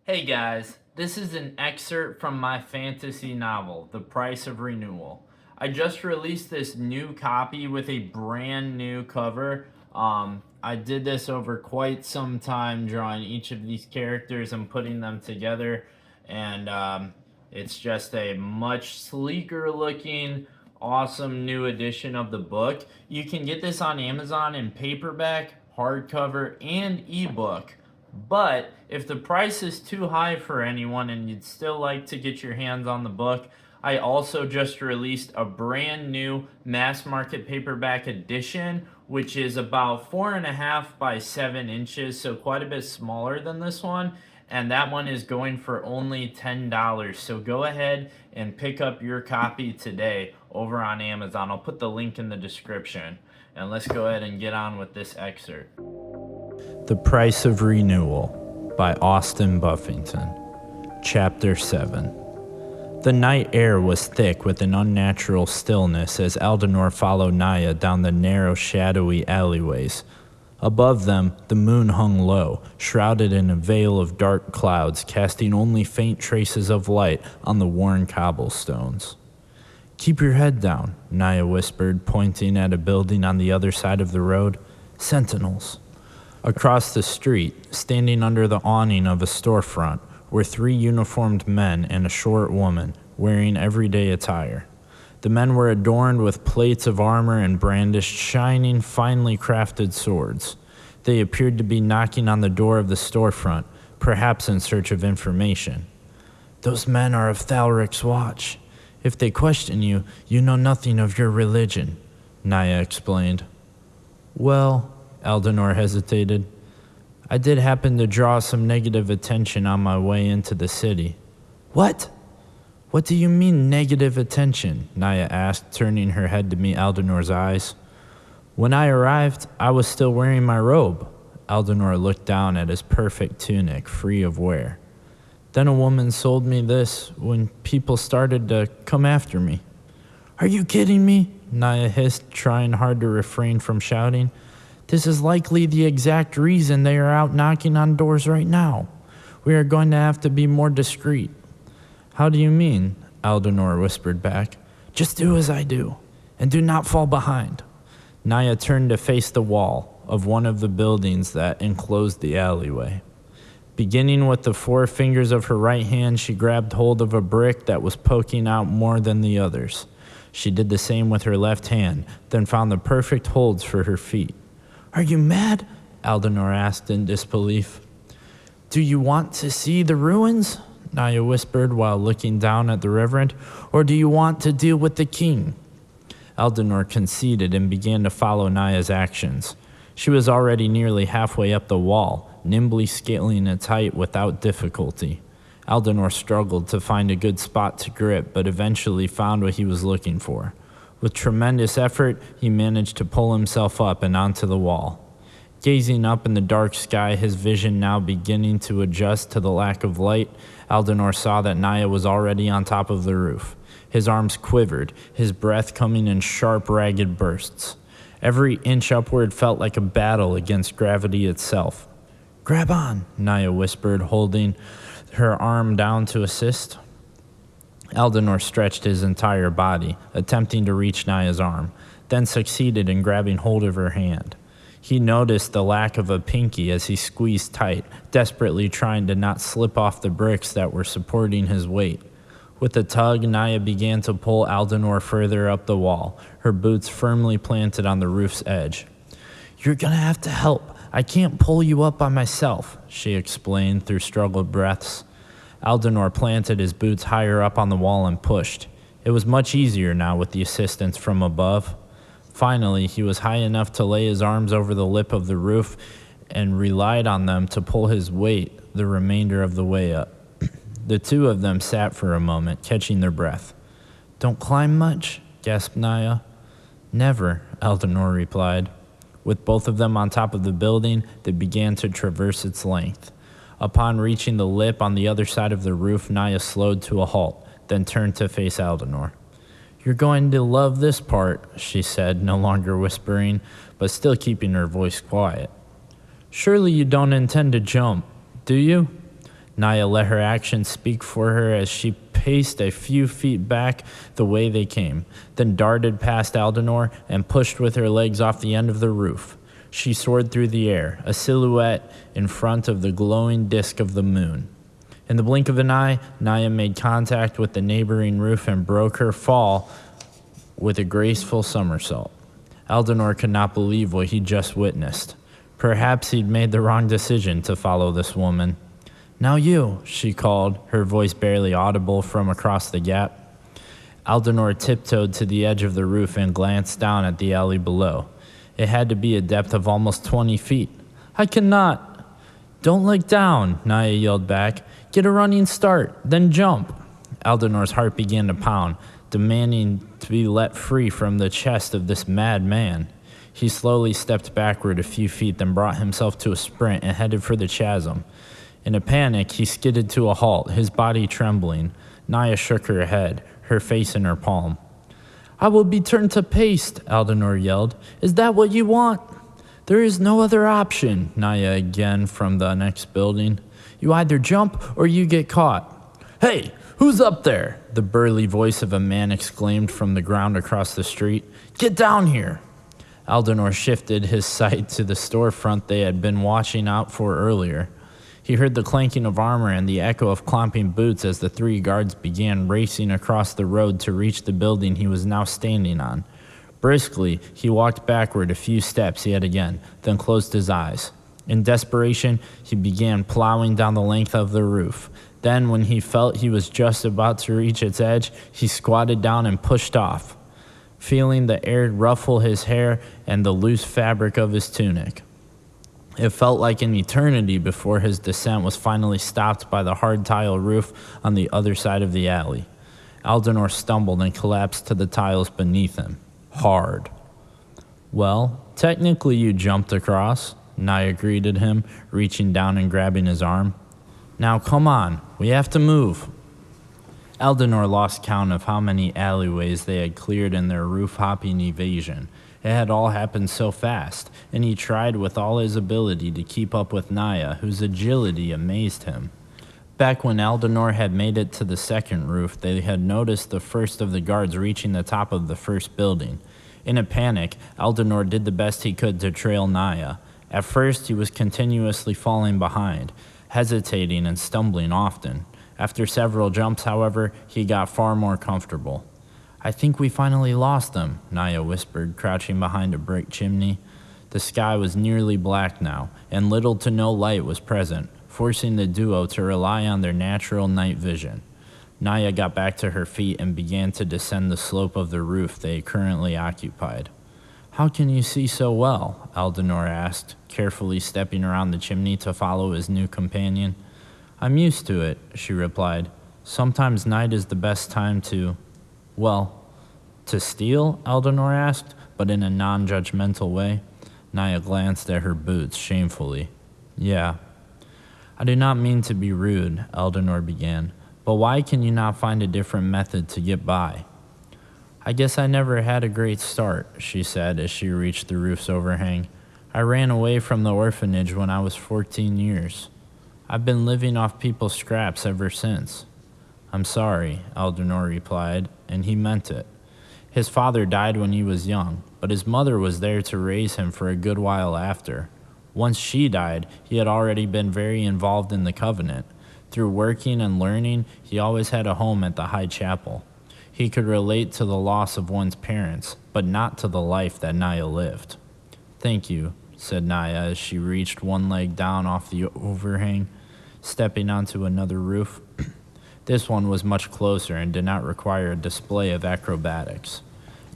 Hey guys, this is an excerpt from my fantasy novel, The Price of Renewal. I just released this new copy with a brand new cover. I did this over quite some time, drawing each of these characters and putting them together, and it's just a much sleeker looking, awesome new edition of the book. You can get this on Amazon in paperback, hardcover, and ebook. But if the price is too high for anyone and you'd still like to get your hands on the book, I also just released a brand new mass market paperback edition, which is about 4.5 by 7 inches, so quite a bit smaller than this one. And that one is going for only $10. So go ahead and pick up your copy today over on Amazon. I'll put the link in the description. And let's go ahead and get on with this excerpt. The Price of Renewal by Austin Buffington. Chapter 7. The night air was thick with an unnatural stillness as Aldenor followed Naya down the narrow, shadowy alleyways. Above them, the moon hung low, shrouded in a veil of dark clouds, casting only faint traces of light on the worn cobblestones. "Keep your head down," Naya whispered, pointing at a building on the other side of the road. "Sentinels." Across the street, standing under the awning of a storefront, were 3 uniformed men and a short woman, wearing everyday attire. The men were adorned with plates of armor and brandished shining, finely crafted swords. They appeared to be knocking on the door of the storefront, perhaps in search of information. "Those men are of Thalric's watch. If they question you, you know nothing of your religion," Naya explained. "Well," Aldenor hesitated, "I did happen to draw some negative attention on my way into the city." "What? What do you mean, negative attention?" Naya asked, turning her head to meet Aldenor's eyes. "When I arrived, I was still wearing my robe." Aldenor looked down at his perfect tunic, free of wear. "Then a woman sold me this when people started to come after me." "Are you kidding me?" Naya hissed, trying hard to refrain from shouting. "This is likely the exact reason they are out knocking on doors right now. We are going to have to be more discreet." "How do you mean?" Aldenor whispered back. "Just do as I do, and do not fall behind." Naya turned to face the wall of one of the buildings that enclosed the alleyway. Beginning with the 4 fingers of her right hand, she grabbed hold of a brick that was poking out more than the others. She did the same with her left hand, then found the perfect holds for her feet. "Are you mad?" Aldenor asked in disbelief. "Do you want to see the ruins?" Naya whispered while looking down at the reverend. "Or do you want to deal with the king?" Aldenor conceded and began to follow Naya's actions. She was already nearly halfway up the wall, nimbly scaling its height without difficulty. Aldenor struggled to find a good spot to grip, but eventually found what he was looking for. With tremendous effort, he managed to pull himself up and onto the wall. Gazing up in the dark sky, his vision now beginning to adjust to the lack of light, Aldenor saw that Naya was already on top of the roof. His arms quivered, his breath coming in sharp, ragged bursts. Every inch upward felt like a battle against gravity itself. "Grab on," Naya whispered, holding her arm down to assist. Aldenor stretched his entire body, attempting to reach Naya's arm, then succeeded in grabbing hold of her hand. He noticed the lack of a pinky as he squeezed tight, desperately trying to not slip off the bricks that were supporting his weight. With a tug, Naya began to pull Aldenor further up the wall, her boots firmly planted on the roof's edge. "You're gonna have to help. I can't pull you up by myself," she explained through struggled breaths. Aldenor planted his boots higher up on the wall and pushed. It was much easier now with the assistance from above. Finally, he was high enough to lay his arms over the lip of the roof and relied on them to pull his weight the remainder of the way up. The 2 of them sat for a moment, catching their breath. "Don't climb much?" gasped Naya. "Never," Aldenor replied. With both of them on top of the building, they began to traverse its length. Upon reaching the lip on the other side of the roof, Naya slowed to a halt, then turned to face Aldenor. "You're going to love this part," she said, no longer whispering, but still keeping her voice quiet. "Surely you don't intend to jump, do you?" Naya let her actions speak for her as she paced a few feet back the way they came, then darted past Aldenor and pushed with her legs off the end of the roof. She soared through the air, a silhouette in front of the glowing disk of the moon. In the blink of an eye, Naya made contact with the neighboring roof and broke her fall with a graceful somersault. Aldenor could not believe what he just witnessed. Perhaps he'd made the wrong decision to follow this woman. "Now you," she called, her voice barely audible from across the gap. Aldenor tiptoed to the edge of the roof and glanced down at the alley below. It had to be a depth of almost 20 feet. "I cannot." "Don't look down," Naya yelled back. "Get a running start, then jump." Aldenor's heart began to pound, demanding to be let free from the chest of this mad man. He slowly stepped backward a few feet, then brought himself to a sprint and headed for the chasm. In a panic, he skidded to a halt, his body trembling. Naya shook her head, her face in her palm. "I will be turned to paste," Aldenor yelled. "Is that what you want?" "There is no other option," Naya again from the next building. "You either jump or you get caught." "Hey, who's up there?" the burly voice of a man exclaimed from the ground across the street. "Get down here." Aldenor shifted his sight to the storefront they had been watching out for earlier. He heard the clanking of armor and the echo of clomping boots as the three guards began racing across the road to reach the building he was now standing on. Briskly, he walked backward a few steps yet again, then closed his eyes. In desperation, he began plowing down the length of the roof. Then, when he felt he was just about to reach its edge, he squatted down and pushed off, feeling the air ruffle his hair and the loose fabric of his tunic. It felt like an eternity before his descent was finally stopped by the hard tile roof on the other side of the alley. Aldenor stumbled and collapsed to the tiles beneath him. Hard. "Well, technically you jumped across," Naya greeted him, reaching down and grabbing his arm. "Now come on, we have to move." Aldenor lost count of how many alleyways they had cleared in their roof-hopping evasion. It had all happened so fast, and he tried with all his ability to keep up with Naya, whose agility amazed him. Back when Aldenor had made it to the second roof, they had noticed the first of the guards reaching the top of the first building. In a panic, Aldenor did the best he could to trail Naya. At first, he was continuously falling behind, hesitating and stumbling often. After several jumps, however, he got far more comfortable. "I think we finally lost them," Naya whispered, crouching behind a brick chimney. The sky was nearly black now, and little to no light was present, forcing the duo to rely on their natural night vision. Naya got back to her feet and began to descend the slope of the roof they currently occupied. "How can you see so well?" Aldenor asked, carefully stepping around the chimney to follow his new companion. "I'm used to it," she replied. "Sometimes night is the best time to steal?" Aldenor asked, but in a non-judgmental way. Naya glanced at her boots shamefully. "Yeah." "I do not mean to be rude," Aldenor began, "but why can you not find a different method to get by?" "I guess I never had a great start," she said as she reached the roof's overhang. "I ran away from the orphanage when I was 14 years. I've been living off people's scraps ever since." "I'm sorry," Aldenor replied, and he meant it. His father died when he was young, but his mother was there to raise him for a good while after. Once she died, he had already been very involved in the Covenant. Through working and learning, he always had a home at the High Chapel. He could relate to the loss of one's parents, but not to the life that Naya lived. "Thank you," said Naya as she reached one leg down off the overhang, stepping onto another roof. This one was much closer and did not require a display of acrobatics.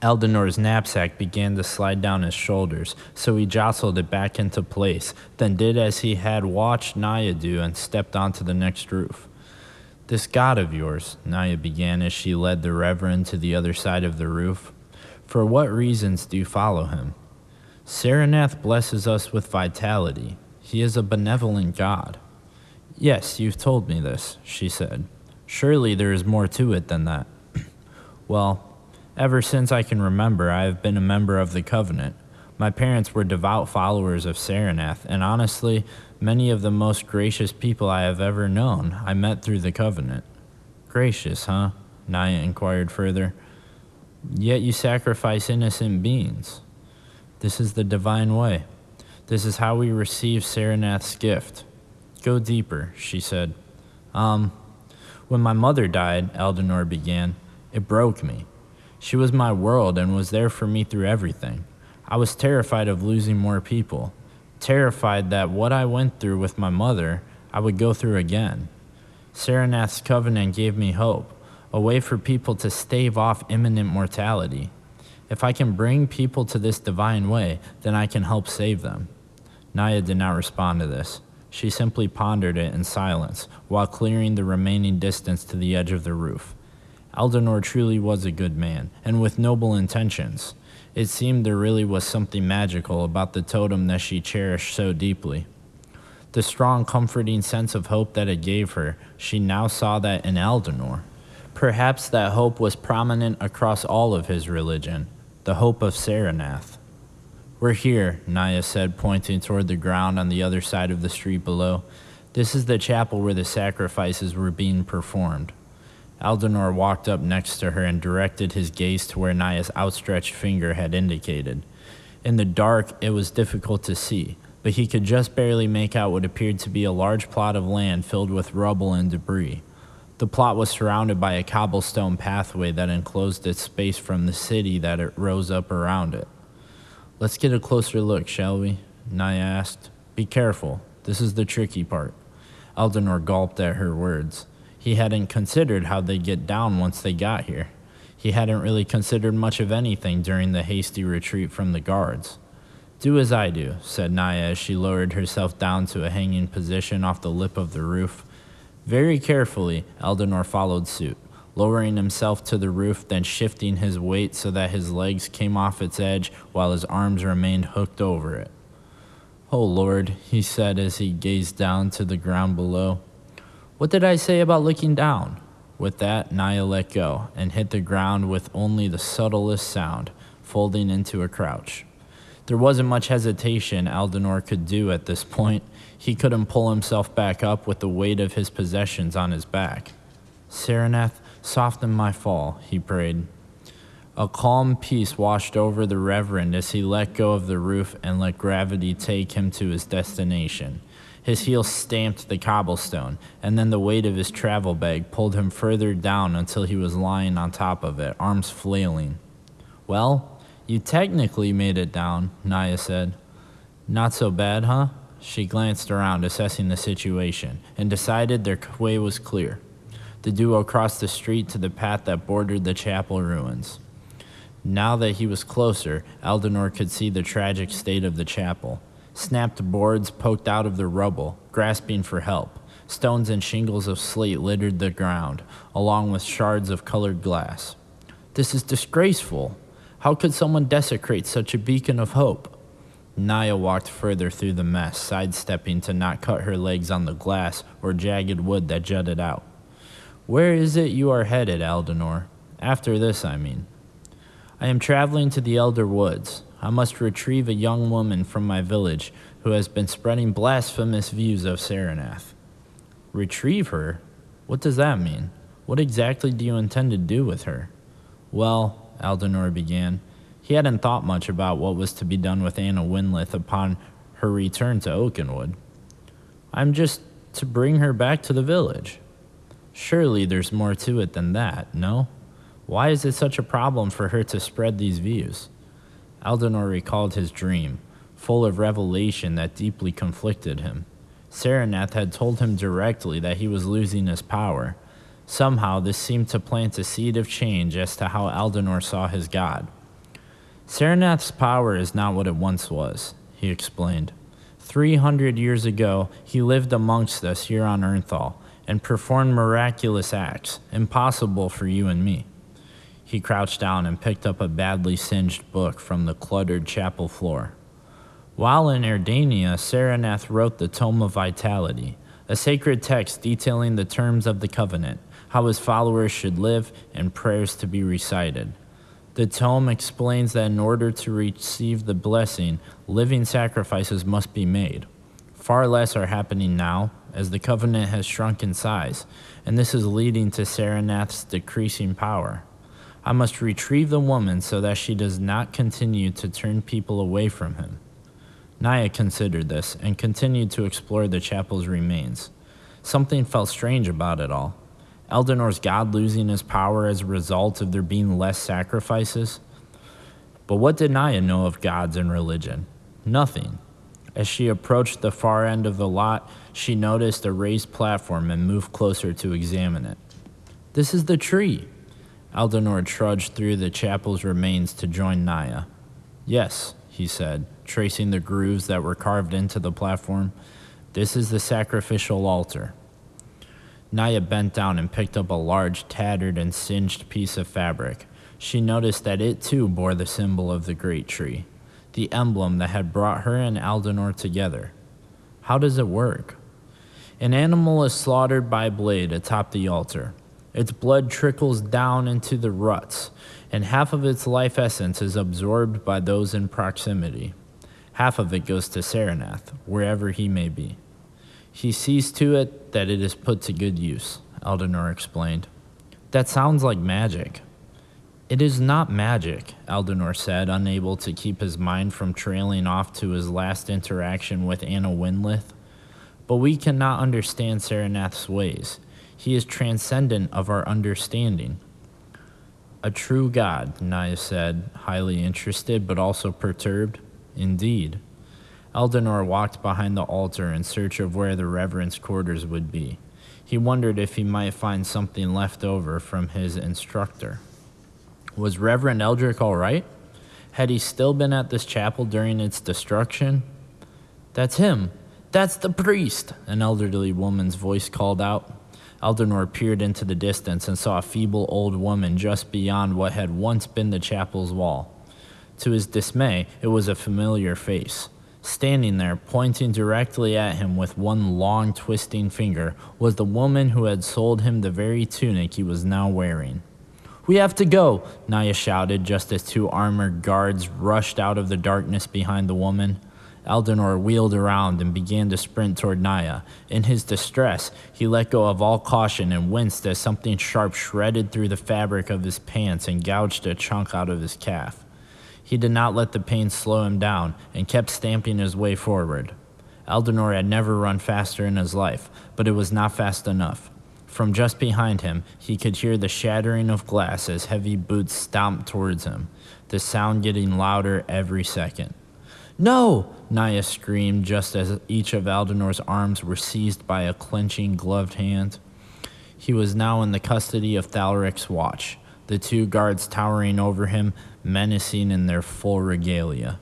Aldenor's knapsack began to slide down his shoulders, so he jostled it back into place, then did as he had watched Naya do and stepped onto the next roof. "This god of yours," Naya began as she led the Reverend to the other side of the roof. "For what reasons do you follow him?" "Saranath blesses us with vitality. He is a benevolent god." "Yes, you've told me this," she said. "Surely there is more to it than that." "Well, ever since I can remember, I have been a member of the Covenant. My parents were devout followers of Saranath, and honestly, many of the most gracious people I have ever known I met through the Covenant. Gracious, huh? Naya inquired further. Yet you sacrifice innocent beings. This is the divine way. This is how we receive Saranath's gift. Go deeper, she said. When my mother died, Aldenor began, it broke me. She was my world and was there for me through everything. I was terrified of losing more people, terrified that what I went through with my mother, I would go through again. Saranath's covenant gave me hope, a way for people to stave off imminent mortality. If I can bring people to this divine way, then I can help save them. Naya did not respond to this. She simply pondered it in silence, while clearing the remaining distance to the edge of the roof. Aldenor truly was a good man, and with noble intentions. It seemed there really was something magical about the totem that she cherished so deeply. The strong, comforting sense of hope that it gave her, she now saw that in Aldenor. Perhaps that hope was prominent across all of his religion, the hope of Saranath. We're here, Naya said, pointing toward the ground on the other side of the street below. This is the chapel where the sacrifices were being performed. Aldenor walked up next to her and directed his gaze to where Naya's outstretched finger had indicated. In the dark, it was difficult to see, but he could just barely make out what appeared to be a large plot of land filled with rubble and debris. The plot was surrounded by a cobblestone pathway that enclosed its space from the city that it rose up around it. Let's get a closer look, shall we? Naya asked. Be careful. This is the tricky part. Aldenor gulped at her words. He hadn't considered how they'd get down once they got here. He hadn't really considered much of anything during the hasty retreat from the guards. Do as I do, said Naya as she lowered herself down to a hanging position off the lip of the roof. Very carefully, Aldenor followed suit, lowering himself to the roof, then shifting his weight so that his legs came off its edge while his arms remained hooked over it. Oh Lord, he said as he gazed down to the ground below. What did I say about looking down? With that, Naya let go and hit the ground with only the subtlest sound, folding into a crouch. There wasn't much hesitation Aldenor could do at this point. He couldn't pull himself back up with the weight of his possessions on his back. Saranath, soften my fall, he prayed. A calm peace washed over the Reverend as he let go of the roof and let gravity take him to his destination. His heels stamped the cobblestone, and then the weight of his travel bag pulled him further down until he was lying on top of it, arms flailing. Well, you technically made it down, Naya said. Not so bad, huh? She glanced around, assessing the situation, and decided their way was clear. The duo crossed the street to the path that bordered the chapel ruins. Now that he was closer, Aldenor could see the tragic state of the chapel. Snapped boards poked out of the rubble, grasping for help. Stones and shingles of slate littered the ground, along with shards of colored glass. This is disgraceful. How could someone desecrate such a beacon of hope? Naya walked further through the mess, sidestepping to not cut her legs on the glass or jagged wood that jutted out. Where is it you are headed, Aldenor? After this, I mean. I am traveling to the Elder Woods. I must retrieve a young woman from my village who has been spreading blasphemous views of Saranath. Retrieve her? What does that mean? What exactly do you intend to do with her? Well, Aldenor began. He hadn't thought much about what was to be done with Anna Winlith upon her return to Oakenwood. I'm just to bring her back to the village. Surely there's more to it than that, no? Why is it such a problem for her to spread these views? Aldenor recalled his dream, full of revelation that deeply conflicted him. Saranath had told him directly that he was losing his power. Somehow this seemed to plant a seed of change as to how Aldenor saw his god. Saranath's power is not what it once was, he explained. 300 years ago, he lived amongst us here on Earnthal and performed miraculous acts, impossible for you and me. He crouched down and picked up a badly singed book from the cluttered chapel floor. While in Erdania, Saranath wrote the Tome of Vitality, a sacred text detailing the terms of the Covenant, how his followers should live, and prayers to be recited. The tome explains that in order to receive the blessing, living sacrifices must be made. Far less are happening now, as the Covenant has shrunk in size, and this is leading to Saranath's decreasing power. I must retrieve the woman so that she does not continue to turn people away from him. Naya considered this and continued to explore the chapel's remains. Something felt strange about it all. Aldenor's god losing his power as a result of there being less sacrifices? But what did Naya know of gods and religion? Nothing. As she approached the far end of the lot, she noticed a raised platform and moved closer to examine it. This is the tree. Aldenor trudged through the chapel's remains to join Naya. Yes, he said, tracing the grooves that were carved into the platform. This is the sacrificial altar. Naya bent down and picked up a large, tattered, and singed piece of fabric. She noticed that it too bore the symbol of the great tree, the emblem that had brought her and Aldenor together. How does it work? An animal is slaughtered by blade atop the altar. Its blood trickles down into the ruts, and half of its life essence is absorbed by those in proximity. Half of it goes to Saranath, wherever he may be. He sees to it that it is put to good use, Aldenor explained. That sounds like magic. It is not magic, Aldenor said, unable to keep his mind from trailing off to his last interaction with Anna Winlith. But we cannot understand Saranath's ways. He is transcendent of our understanding. A true god, Naya said, highly interested but also perturbed. Indeed. Aldenor walked behind the altar in search of where the Reverend's quarters would be. He wondered if he might find something left over from his instructor. Was Reverend Eldrick all right? Had he still been at this chapel during its destruction? That's him. That's the priest, an elderly woman's voice called out. Aldenor peered into the distance and saw a feeble old woman just beyond what had once been the chapel's wall. To his dismay, it was a familiar face. Standing there, pointing directly at him with one long, twisting finger, was the woman who had sold him the very tunic he was now wearing. "We have to go," Naya shouted just as two armored guards rushed out of the darkness behind the woman. Aldenor wheeled around and began to sprint toward Naya. In his distress, he let go of all caution and winced as something sharp shredded through the fabric of his pants and gouged a chunk out of his calf. He did not let the pain slow him down and kept stamping his way forward. Aldenor had never run faster in his life, but it was not fast enough. From just behind him, he could hear the shattering of glass as heavy boots stomped towards him, the sound getting louder every second. "No!" Naya screamed just as each of Aldenor's arms were seized by a clenching gloved hand. He was now in the custody of Thalric's watch, the two guards towering over him, menacing in their full regalia.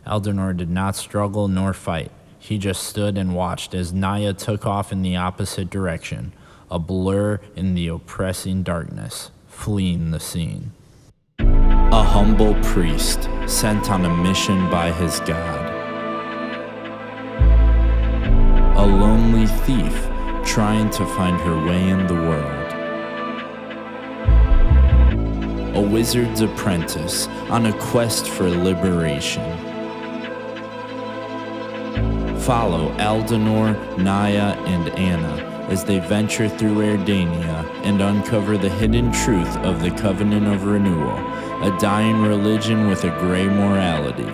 Aldenor did not struggle nor fight. He just stood and watched as Naya took off in the opposite direction, a blur in the oppressing darkness, fleeing the scene. A humble priest sent on a mission by his god. A lonely thief trying to find her way in the world. A wizard's apprentice on a quest for liberation. Follow Aldenor, Naya, and Anna as they venture through Erdania and uncover the hidden truth of the Covenant of Renewal, a dying religion with a gray morality.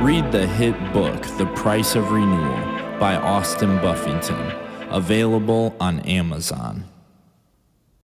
Read the hit book, The Price of Renewal, by Austin Buffington, available on Amazon.